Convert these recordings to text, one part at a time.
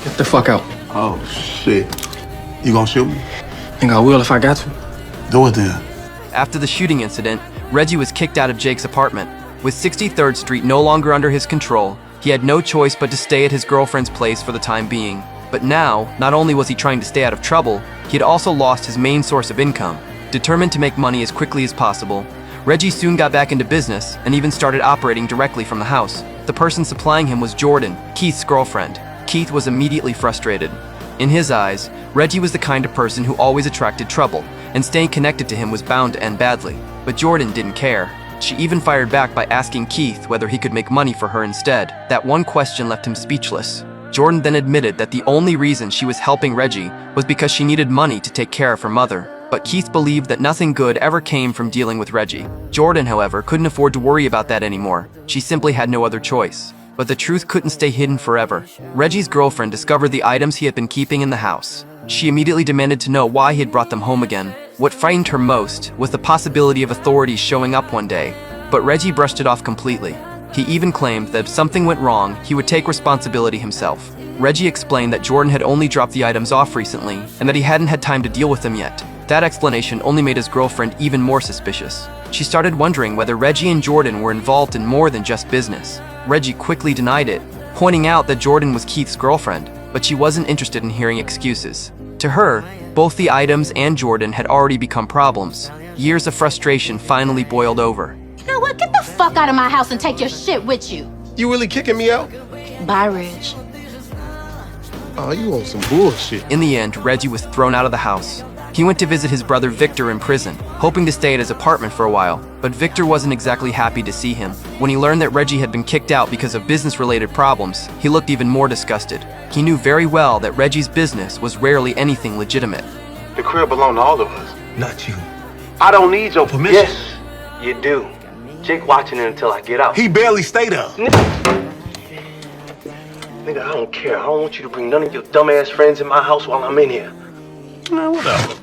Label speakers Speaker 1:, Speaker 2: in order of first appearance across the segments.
Speaker 1: Get the fuck out.
Speaker 2: Oh, shit. You gonna shoot me?
Speaker 1: Think I will if I got to.
Speaker 2: Do it then.
Speaker 3: After the shooting incident, Reggie was kicked out of Jake's apartment. With 63rd Street no longer under his control, he had no choice but to stay at his girlfriend's place for the time being. But now, not only was he trying to stay out of trouble, he had also lost his main source of income. Determined to make money as quickly as possible, Reggie soon got back into business and even started operating directly from the house. The person supplying him was Jordan, Keith's girlfriend. Keith was immediately frustrated. In his eyes, Reggie was the kind of person who always attracted trouble, and staying connected to him was bound to end badly. But Jordan didn't care. She even fired back by asking Keith whether he could make money for her instead. That one question left him speechless. Jordan then admitted that the only reason she was helping Reggie was because she needed money to take care of her mother. But Keith believed that nothing good ever came from dealing with Reggie. Jordan, however, couldn't afford to worry about that anymore. She simply had no other choice. But the truth couldn't stay hidden forever. Reggie's girlfriend discovered the items he had been keeping in the house. She immediately demanded to know why he had brought them home again. What frightened her most was the possibility of authorities showing up one day. But Reggie brushed it off completely. He even claimed that if something went wrong, he would take responsibility himself. Reggie explained that Jordan had only dropped the items off recently and that he hadn't had time to deal with them yet. That explanation only made his girlfriend even more suspicious. She started wondering whether Reggie and Jordan were involved in more than just business. Reggie quickly denied it, pointing out that Jordan was Keith's girlfriend, but she wasn't interested in hearing excuses. To her, both the items and Jordan had already become problems. Years of frustration finally boiled over.
Speaker 4: You know what? Get the fuck out of my house and take your shit with you.
Speaker 5: You really kicking me out?
Speaker 4: Bye, Reg.
Speaker 5: Oh, you on some bullshit.
Speaker 3: In the end, Reggie was thrown out of the house. He went to visit his brother Victor in prison, hoping to stay at his apartment for a while, but Victor wasn't exactly happy to see him. When he learned that Reggie had been kicked out because of business-related problems, he looked even more disgusted. He knew very well that Reggie's business was rarely anything legitimate.
Speaker 6: The crib belonged to all of us.
Speaker 5: Not you.
Speaker 6: I don't need your
Speaker 5: Permission?
Speaker 6: Yes, you do. Jake watching it until I get out.
Speaker 5: He barely stayed up.
Speaker 6: Nigga, I don't care. I don't want you to bring none of your dumbass friends in my house while I'm in here.
Speaker 5: Whatever.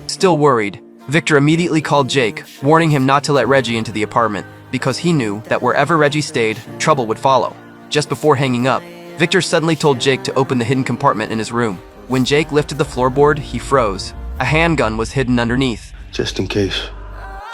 Speaker 3: Still worried, Victor immediately called Jake, warning him not to let Reggie into the apartment, because he knew that wherever Reggie stayed, trouble would follow. Just before hanging up, Victor suddenly told Jake to open the hidden compartment in his room. When Jake lifted the floorboard, he froze. A handgun was hidden underneath.
Speaker 6: Just in case.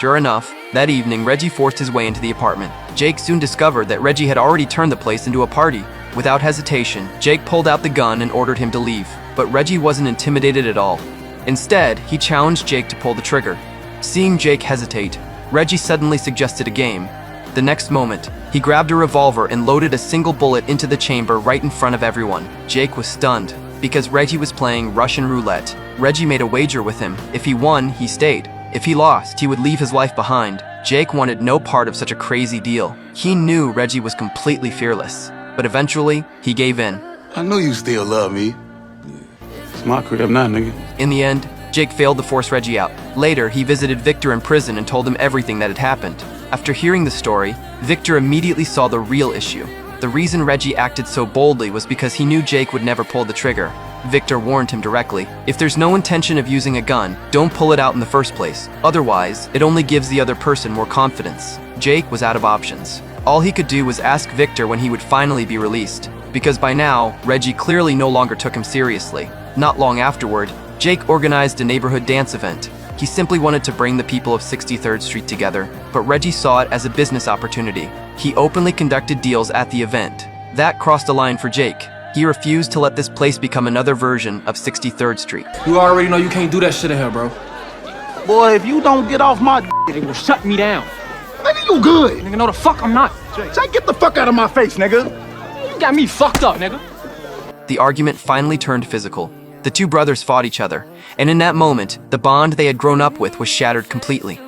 Speaker 3: Sure enough, that evening Reggie forced his way into the apartment. Jake soon discovered that Reggie had already turned the place into a party. Without hesitation, Jake pulled out the gun and ordered him to leave. But Reggie wasn't intimidated at all. Instead, he challenged Jake to pull the trigger. Seeing Jake hesitate, Reggie suddenly suggested a game. The next moment, he grabbed a revolver and loaded a single bullet into the chamber right in front of everyone. Jake was stunned, because Reggie was playing Russian roulette. Reggie made a wager with him. If he won, he stayed. If he lost, he would leave his life behind. Jake wanted no part of such a crazy deal. He knew Reggie was completely fearless, but eventually, he gave in.
Speaker 2: I know you still love me. It's my crib now, nigga.
Speaker 3: In the end, Jake failed to force Reggie out. Later, he visited Victor in prison and told him everything that had happened. After hearing the story, Victor immediately saw the real issue. The reason Reggie acted so boldly was because he knew Jake would never pull the trigger. Victor warned him directly, if there's no intention of using a gun, don't pull it out in the first place. Otherwise, it only gives the other person more confidence. Jake was out of options. All he could do was ask Victor when he would finally be released, because by now, Reggie clearly no longer took him seriously. Not long afterward, Jake organized a neighborhood dance event. He simply wanted to bring the people of 63rd Street together, but Reggie saw it as a business opportunity. He openly conducted deals at the event. That crossed a line for Jake. He refused to let this place become another version of 63rd Street.
Speaker 1: You already know you can't do that shit in here, bro.
Speaker 5: Boy, if you don't get off my
Speaker 7: They will shut me down.
Speaker 5: nigga, you good.
Speaker 7: Nigga, no the fuck I'm not.
Speaker 5: Jake, get the fuck out of my face, nigga.
Speaker 7: You got me fucked up, nigga.
Speaker 3: The argument finally turned physical. The two brothers fought each other, and in that moment, the bond they had grown up with was shattered completely.